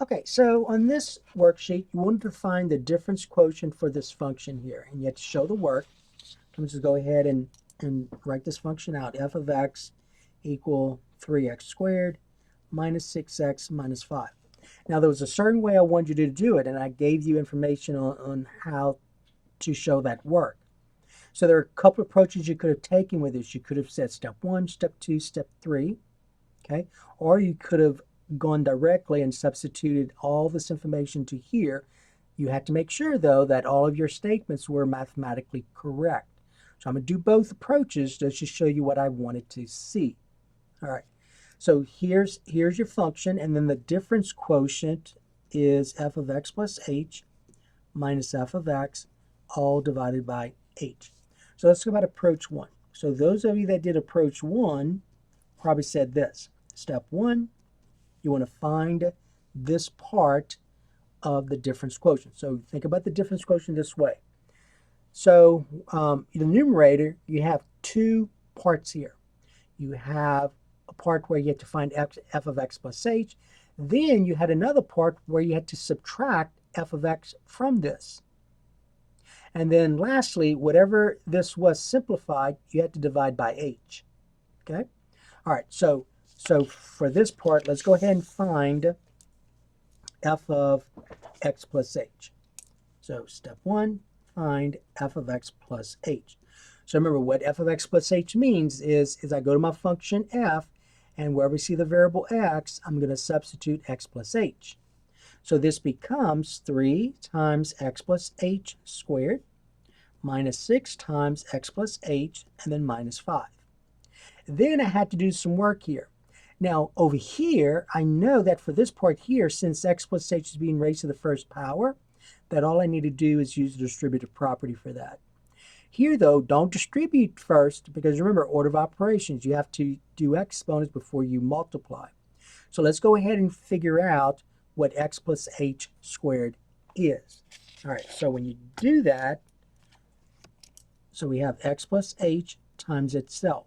Okay, so on this worksheet, you wanted to find the difference quotient for this function here, and you have to show the work. Let me just go ahead and write this function out. F of x equal 3x squared minus 6x minus 5. Now, there was a certain way I wanted you to do it, and I gave you information on how to show that work. So there are a couple of approaches you could have taken with this. You could have said step 1, step 2, step 3, okay? Or you could have gone directly and substituted all this information to here. You had to make sure, though, that all of your statements were mathematically correct. So I'm going to do both approaches just to show you what I wanted to see. All right. So here's your function, and then the difference quotient is f of x plus h minus f of x, all divided by h. So let's go about approach 1. So those of you that did approach 1 probably said this. Step 1, you want to find this part of the difference quotient. So think about the difference quotient this way. So the numerator, you have two parts here. You have a part where you have to find f of x plus h. Then you had another part where you had to subtract f of x from this. And then lastly, whatever this was simplified, you had to divide by h. Okay? All right, so for this part, let's go ahead and find f of x plus h. So step 1, find f of x plus h. So remember, what f of x plus h means is I go to my function f, and wherever we see the variable x, I'm going to substitute x plus h. So this becomes 3 times x plus h squared minus 6 times x plus h, and then minus 5. Then I had to do some work here. Now, over here, I know that for this part here, since x plus h is being raised to the first power, that all I need to do is use the distributive property for that. Here, though, don't distribute first, because remember, order of operations, you have to do exponents before you multiply. So let's go ahead and figure out what x plus h squared is. All right, so when you do that, so we have x plus h times itself.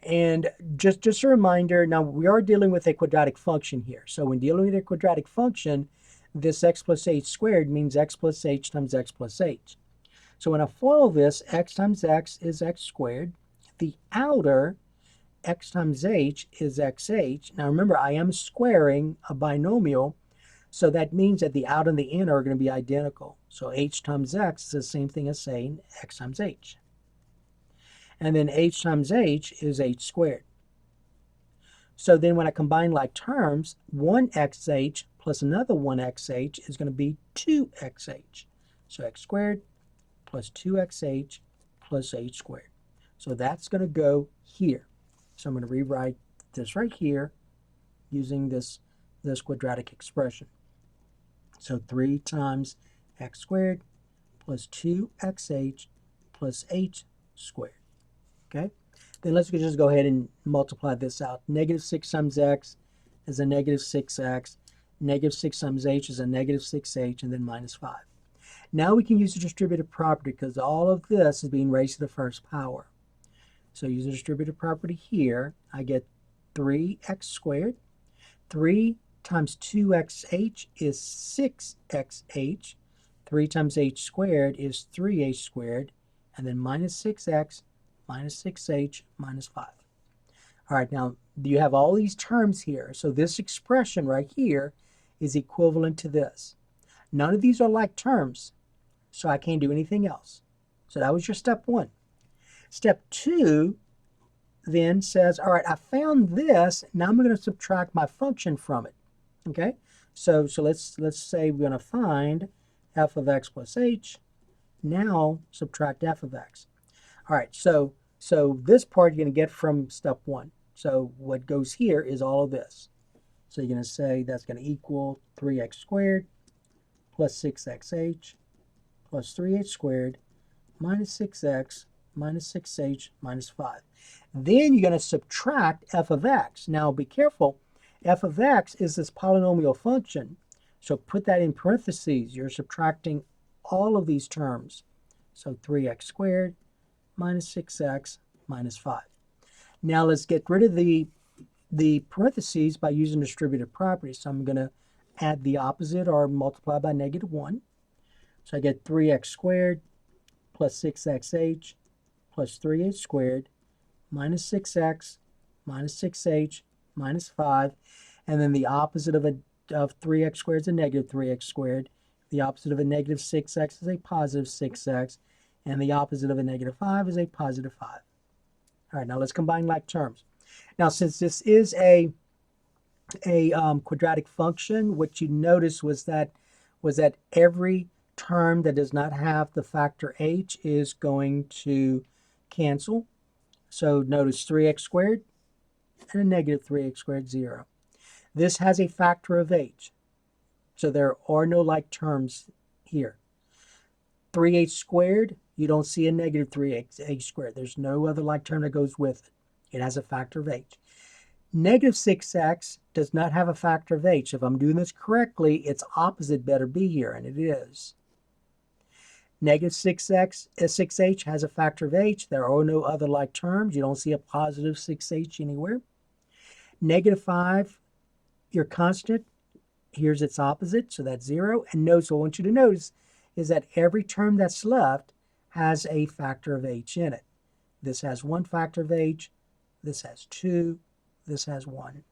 And just a reminder, now we are dealing with a quadratic function here. So when dealing with a quadratic function, this x plus h squared means x plus h times x plus h. So when I follow this, x times x is x squared. The outer x times h is xh. Now remember, I am squaring a binomial, so that means that the outer and the inner are going to be identical. So h times x is the same thing as saying x times h. And then h times h is h squared. So then when I combine like terms, 1xh plus another 1xh is going to be 2xh. So x squared plus 2xh plus h squared. So that's going to go here. So I'm going to rewrite this right here using this quadratic expression. So 3 times x squared plus 2xh plus h squared. Okay? Then let's just go ahead and multiply this out. Negative 6 times x is a negative 6x. Negative 6 times h is a negative 6h, and then minus 5. Now we can use the distributive property because all of this is being raised to the first power. So use the distributive property here. I get 3x squared. 3 times 2xh is 6xh. 3 times h squared is 3h squared. And then minus 6x minus 6h minus 5. All right, now you have all these terms here. So this expression right here is equivalent to this. None of these are like terms, so I can't do anything else. So that was your step 1. Step 2 then says, all right, I found this. Now I'm going to subtract my function from it. Okay, so let's say we're going to find f of x plus h. Now subtract f of x. All right, so this part you're going to get from step 1. So what goes here is all of this. So you're going to say that's going to equal 3x squared plus 6xh plus 3h squared minus 6x minus 6h minus 5. Then you're going to subtract f of x. Now be careful. F of x is this polynomial function. So put that in parentheses. You're subtracting all of these terms. So 3x squared minus 6x minus 5. Now let's get rid of the the parentheses by using distributive properties. So I'm going to add the opposite or multiply by -1. So I get 3x squared plus 6xh plus 3h squared minus 6x minus 6h minus 5. And then the opposite of 3x squared is a -3x squared. The opposite of a -6x is a +6x. And the opposite of a -5 is a +5. All right, now let's combine like terms. Now, since this is a quadratic function, what you notice was that every term that does not have the factor h is going to cancel. So notice 3x squared and a -3x squared, 0. This has a factor of h, so there are no like terms here. 3h squared, you don't see a -3h squared. There's no other like term that goes with it. It has a factor of h. -6x does not have a factor of h. If I'm doing this correctly, its opposite better be here, and it is. -6h has a factor of h. There are no other like terms. You don't see a +6h anywhere. -5, your constant, here's its opposite, so that's 0. And notice, what I want you to notice is that every term that's left has a factor of h in it. This has one factor of h, this has 2, this has 1.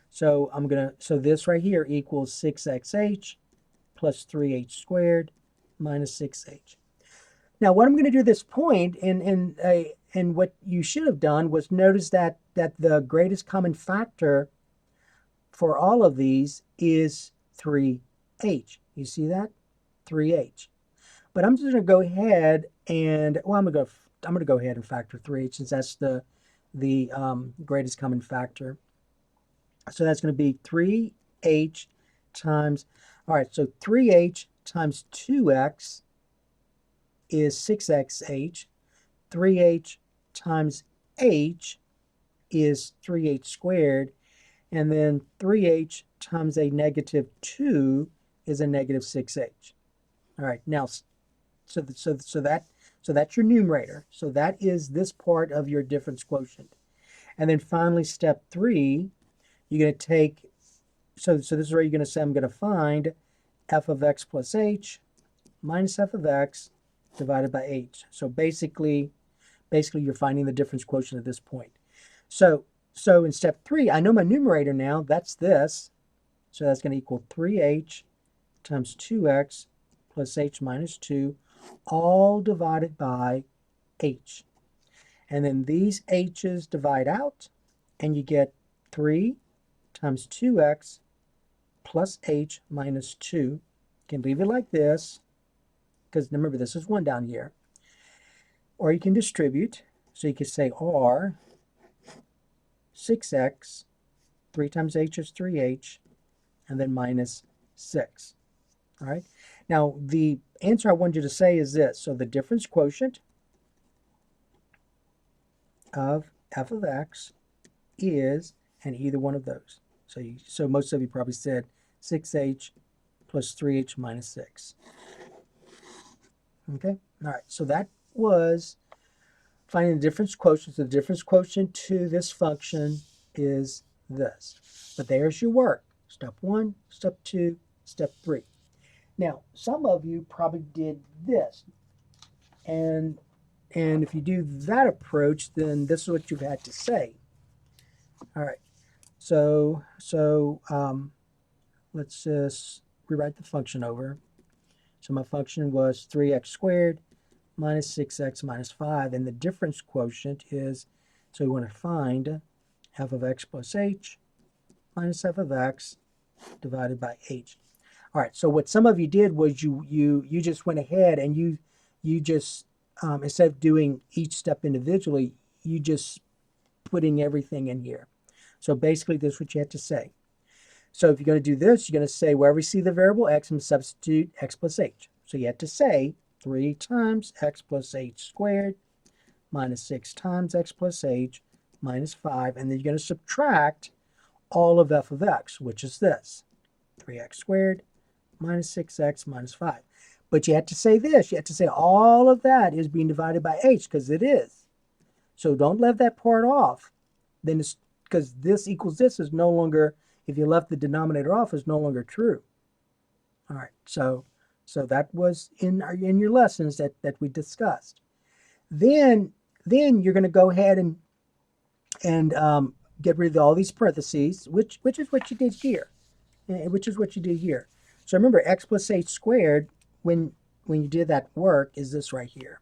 So so this right here equals 6xh plus 3h squared minus 6h. Now what I'm going to do at this point, and what you should have done was notice that the greatest common factor for all of these is 3h. You see that? 3h. But I'm just going to go ahead and, well, I'm going to go ahead and factor 3h since that's the greatest common factor. So that's going to be 3h times, all right, so 3h times 2x is 6xh. 3h times h is 3h squared. And then 3h times a -2 is a -6h. All right, now, so that's your numerator. So that is this part of your difference quotient. And then finally, step 3, you're going to take, so this is where you're going to say, I'm going to find f of x plus h minus f of x divided by h. So basically you're finding the difference quotient at this point. So in step 3, I know my numerator now, that's this. So that's going to equal 3h times 2x plus h minus 2, all divided by h. And then these h's divide out, and you get 3 times 2x plus h minus 2. You can leave it like this, because remember, this is 1 down here. Or you can distribute. So you can say r 6x, 3 times h is 3h, and then minus 6. All right. Now, the answer I want you to say is this. So the difference quotient of f of x is, and either one of those. So most of you probably said 6h plus 3h minus 6. Okay. All right. So that was finding the difference quotient. So the difference quotient to this function is this. But there's your work. Step 1, step 2, step 3. Now, some of you probably did this. And if you do that approach, then this is what you've had to say. All right. So let's just rewrite the function over. So my function was 3x squared minus 6x minus 5. And the difference quotient is, so we want to find f of x plus h minus f of x divided by h. All right, so what some of you did was you just went ahead and you just, instead of doing each step individually, you just putting everything in here. So basically, this is what you have to say. So if you're going to do this, you're going to say, wherever you see the variable x, and substitute x plus h. So you have to say 3 times x plus h squared minus 6 times x plus h minus 5. And then you're going to subtract all of f of x, which is this, 3x squared minus 6x minus 5. But you have to say this. You have to say all of that is being divided by h, because it is. So don't leave that part off. Then this equals this is no longer, if you left the denominator off, is no longer true. All right, so that was in your lessons that we discussed. Then you're going to go ahead and get rid of all these parentheses, which is what you did here, which is what you did here. So remember, x plus h squared, when you did that work, is this right here.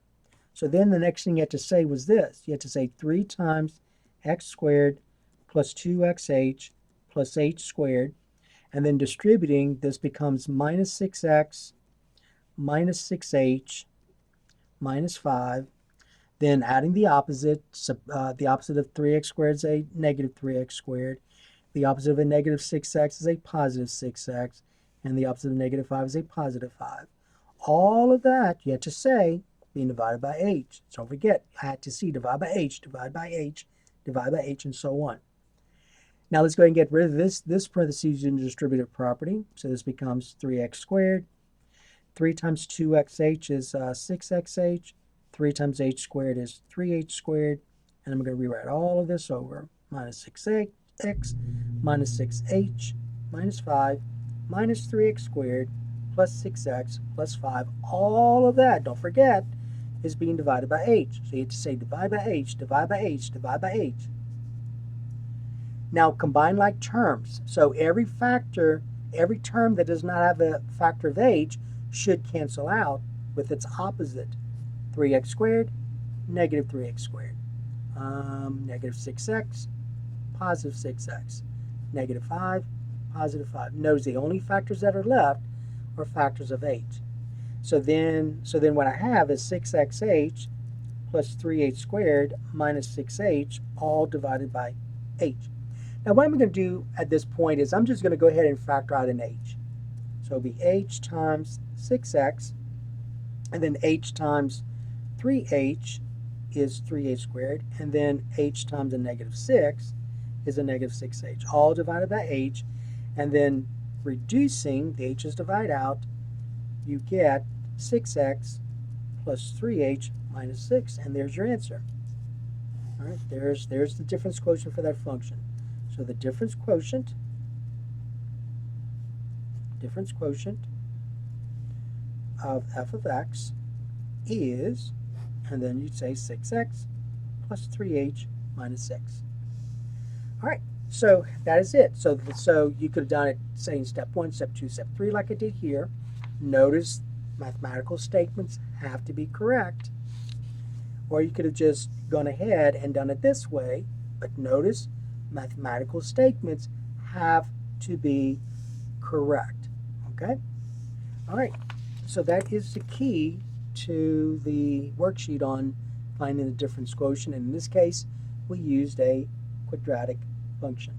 So then the next thing you had to say was this. You had to say 3 times x squared plus 2xh plus h squared. And then distributing, this becomes minus 6x minus 6h minus 5. Then adding the opposite of 3x squared is a negative 3x squared. The opposite of a negative 6x is a positive 6x. And the opposite of negative 5 is a positive 5. All of that, you have to say, being divided by h. So don't forget, I had to see divide by h, divide by h, divide by h, and so on. Now let's go ahead and get rid of this parentheses in the distributive property. So this becomes 3x squared. 3 times 2xh is 6xh. 3 times h squared is 3h squared. And I'm going to rewrite all of this over. Minus 6x minus 6h minus 5 minus 3x squared plus 6x plus 5. All of that, don't forget, is being divided by h. So you have to say divide by h, divide by h, divide by h. Now combine like terms. So every term that does not have a factor of h should cancel out with its opposite. 3x squared, negative 3x squared. Negative 6x, positive 6x. Negative 5, positive 5. Notice the only factors that are left are factors of h. So then what I have is 6xh plus 3h squared minus 6h, all divided by h. Now what I'm going to do at this point is I'm just going to go ahead and factor out an h. So it'll be h times 6x, and then h times 3h is 3h squared, and then h times a negative 6 is a negative 6h, all divided by h, and then reducing, the h's divide out, you get 6x plus 3h minus 6, and there's your answer. All right, there's the difference quotient for that function. So the difference quotient of f of x is, and then you'd say 6x plus 3h minus 6. All right, so that is it. So you could have done it, say, in step 1, step 2, step 3, like I did here. Notice mathematical statements have to be correct. Or you could have just gone ahead and done it this way, but notice mathematical statements have to be correct. Okay? All right, so that is the key to the worksheet on finding the difference quotient. And in this case, we used a quadratic function.